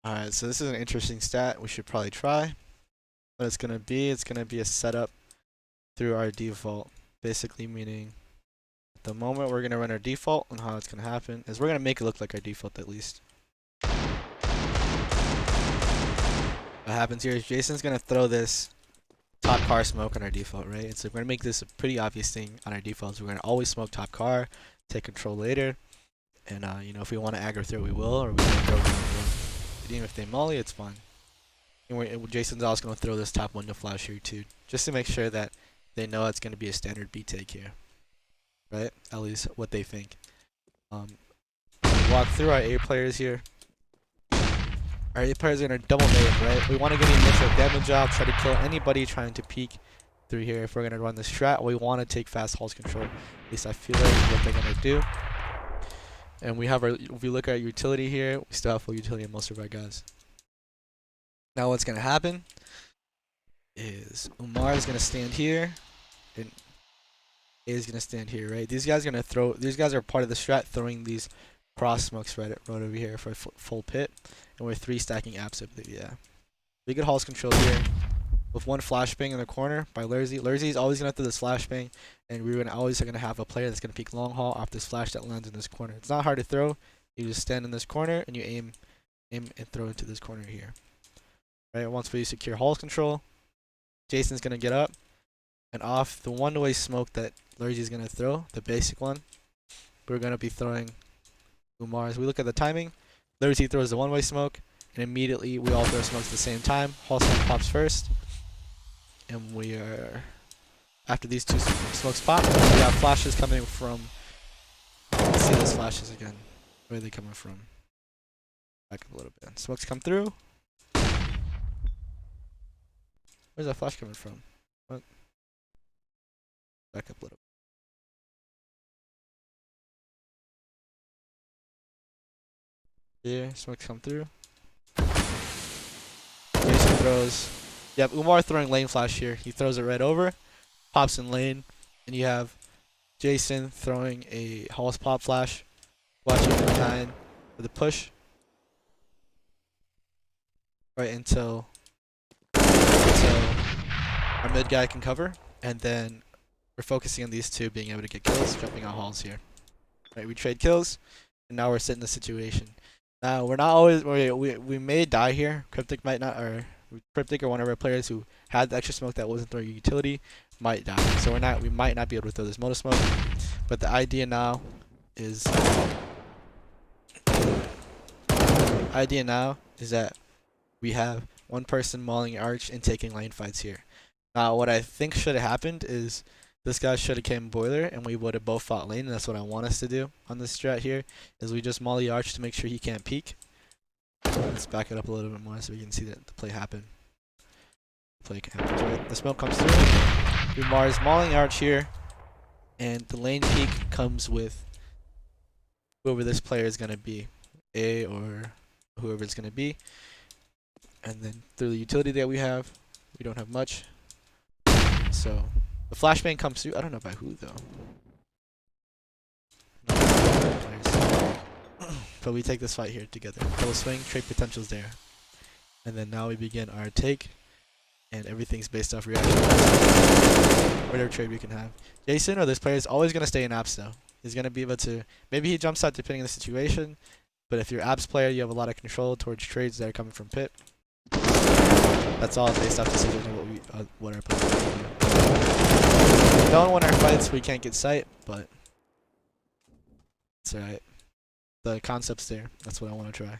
Alright, so this is an interesting stat we should probably try. What it's gonna be a setup through our default. Basically meaning at the moment we're gonna run our default, and how it's gonna happen is we're gonna make it look like our default at least. What happens here is Jason's gonna throw this top car smoke on our default, right? And so we're gonna make this a pretty obvious thing on our defaults. We're gonna always smoke top car, take control later, and you know, if we want to aggro through it, we will, or we can go. Even if they molly, it's fine. And Jason's also gonna throw this top window flash here too, just to make sure that they know it's gonna be a standard B take here, right? At least what they think. Walk through our A players here. Our A players are gonna double nade, right? We want to get the initial damage out, try to kill anybody trying to peek through here. If we're gonna run this strat, we want to take fast halls control. At least I feel like what they're gonna do. And we have our, if we look at our utility here, we still have full utility in most of our guys. Now what's gonna happen is Umar is gonna stand here, and A is gonna stand here, right? These guys are gonna throw. These guys are part of the strat, throwing these cross smokes right over here for a full pit, and we're 3 stacking apps, I believe. Yeah, we get halls control here with one flashbang in the corner by Lurzy. Lurzy is always gonna throw this flashbang, and we're always gonna have a player that's gonna peek long haul off this flash that lands in this corner. It's not hard to throw. You just stand in this corner and you aim and throw into this corner here. Right, once we secure halls control, Jason's gonna get up and off the one-way smoke that Lurzy's gonna throw, the basic one. We're gonna be throwing Umar's. We look at the timing. Lurzy throws the one-way smoke, and immediately we all throw smokes at the same time. Hall smoke pops first, and we are after these 2 smokes pop. We have flashes coming from. Let's see those flashes again. Where are they coming from? Back up a little bit. Smokes come through. Where's that flash coming from? What? Back up a little. Here, smokes come through. Jason throws. Yep, Umar throwing lane flash here. He throws it right over, pops in lane, and you have Jason throwing a hallspop flash, watching him behind for the push, right until our mid guy can cover, and then we're focusing on these 2 being able to get kills, jumping on halls here. Right, we trade kills, and now we're sitting in the situation. Now we're not always we may die here. Cryptic might not, or Cryptic or one of our players who had the extra smoke that wasn't throwing utility might die. So we might not be able to throw this motor smoke. But the idea now is that we have one person mauling arch and taking lane fights here. Now what I think should have happened is this guy should have came boiler and we would have both fought lane, and that's what I want us to do on this strat here, is we just molly arch to make sure he can't peek. Let's back it up a little bit more so we can see that the play happen. The play happens, right? The smoke comes through. Mars mauling arch here, and the lane peek comes with whoever this player is gonna be, A or whoever it's gonna be. And then through the utility that we don't have much. So the flashbang comes through. I don't know by who though. But we take this fight here together. Double swing, trade potential's there. And then now we begin our take. And everything's based off reaction. Whatever trade we can have. Jason or this player is always going to stay in apps though. He's going to be able to, maybe he jumps out depending on the situation. But if you're apps player, you have a lot of control towards trades that are coming from pit. That's all based off decisions of what our players do. We don't win our fights, we can't get sight, but it's alright. The concept's there. That's what I want to try.